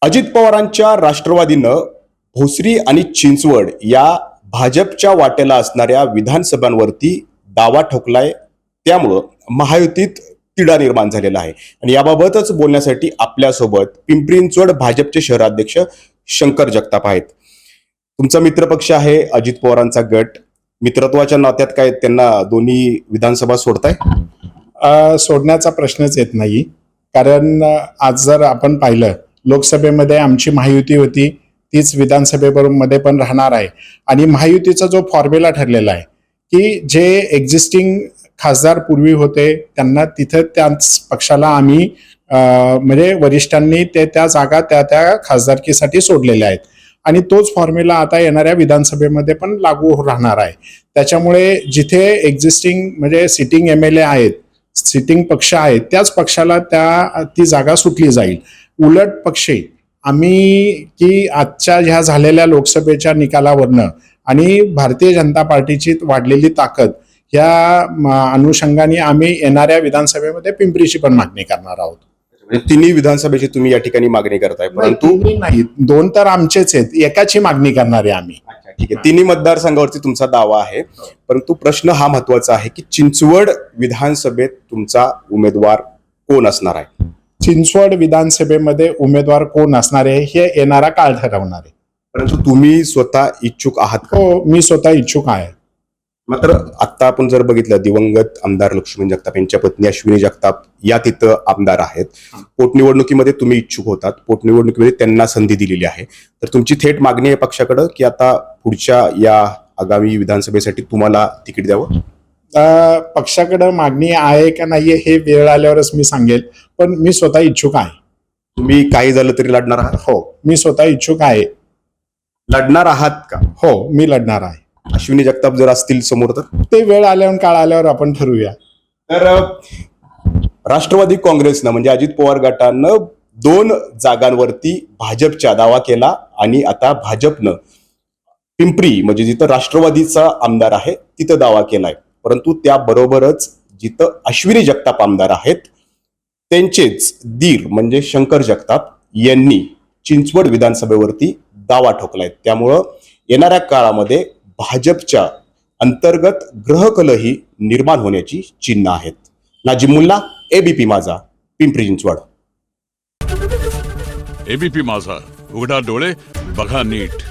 अजित पवारांच्या राष्ट्रवादीनं भोसरी आणि चिंचवड या भाजपच्या वाट्याला असणाऱ्या विधानसभांवरती दावा ठोकलाय. त्यामुळं महायुतीत तिढा निर्माण झालेला आहे आणि याबाबतच बोलण्यासाठी आपल्यासोबत पिंपरी चिंचवड भाजपचे शहराध्यक्ष शंकर जगताप आहेत. तुमचा मित्रपक्ष आहे अजित पवारांचा गट. मित्रत्वाच्या नात्यात काय त्यांना दोन्ही विधानसभा सोडताय? सोडण्याचा प्रश्नच येत नाही. कारण आज जर आपण पाहिलं, लोकसभेमध्ये आमची महायुती होती, तीच विधानसभेमध्ये पण राहणार आहे. आणि महायुतीचा जो फॉर्म्युला ठरलेला आहे की जे एक्झिस्टिंग खासदार पूर्वी होते त्यांना तिथं त्याच पक्षाला आम्ही म्हणजे वरिष्ठांनी त्या जागा त्या खासदारकीसाठी सोडलेल्या आहेत आणि तोच फॉर्म्युला आता येणाऱ्या विधानसभेमध्ये पण लागू राहणार आहे. त्याच्यामुळे जिथे एक्झिस्टिंग म्हणजे सिटिंग MLA आहेत, सिटिंग पक्ष आहेत, त्याच पक्षाला ती जागा सुटली जाईल. उलट पक्षी आम्ही की आजच्या ह्या झालेल्या लोकसभेच्या निकालावरनं आणि भारतीय जनता पार्टीची वाढलेली ताकद या अनुषंगाने आम्ही येणाऱ्या विधानसभेमध्ये पिंपरीची पण मागणी करणार आहोत. तिन्ही विधानसभेची तुम्ही या ठिकाणी मागणी करताय, परंतु नाही, दोन तर आमचेच आहेत, एकाची मागणी करणारे आम्ही. ठीक आहे, तिन्ही मतदारसंघावरती तुमचा दावा आहे. परंतु प्रश्न हा महत्वाचा आहे की चिंचवड विधानसभेत तुमचा उमेदवार कोण असणार आहे? चिंचवड विधानसभेमध्ये उमेदवार कोण असणार आहे हे येणारा काळ ठरवणार आहे. परंतु तुम्ही स्वतः इच्छुक आहात का? हो, मी स्वतः इच्छुक आहे. मात्र आता आपण जर बघितलं, दिवंगत आमदार लक्ष्मण जगताप यांच्या पत्नी अश्विनी जगताप या तिथं आमदार आहेत. पोटनिवडणुकीमध्ये तुम्ही इच्छुक होतात, पोटनिवडणुकीमध्ये त्यांना संधी दिलेली आहे. तर तुमची थेट मागणी आहे पक्षाकडे की आता पुढच्या या आगामी विधानसभेसाठी तुम्हाला तिकीट द्यावं? पक्षाकडे मागणी आहे का नाहीये हे वेळ आल्यावरच मी सांगेल, पण मी स्वतः इच्छुक आहे. तुम्ही काही झालं तरी लढणार आहात? हो, मी स्वतः इच्छुक आहे. लढणार आहात का? हो, मी लढणार आहे. अश्विनी जगताप जर असतील समोर तर ते वेळ आल्यावर काळ आल्यावर आपण ठरवूया. तर राष्ट्रवादी काँग्रेसनं म्हणजे अजित पवार गटानं 2 जागांवरती भाजपचा दावा केला आणि आता भाजपनं पिंपरी म्हणजे जिथं राष्ट्रवादीचा आमदार आहे तिथं दावा केलाय. परंतु त्याबरोबरच जिथं अश्विनी जगताप आमदार आहेत त्यांचेच दीर म्हणजे शंकर जगताप यांनी चिंचवड विधानसभेवरती दावा ठोकलाय. त्यामुळं येणाऱ्या काळामध्ये भाजपच्या अंतर्गत ग्रहकलही निर्माण होण्याची चिन्ह आहेत. नाजिम मुल्ला, ABP माझा, पिंपरी चिंचवड. ABP माझा, उघडा डोळे बघा नीट.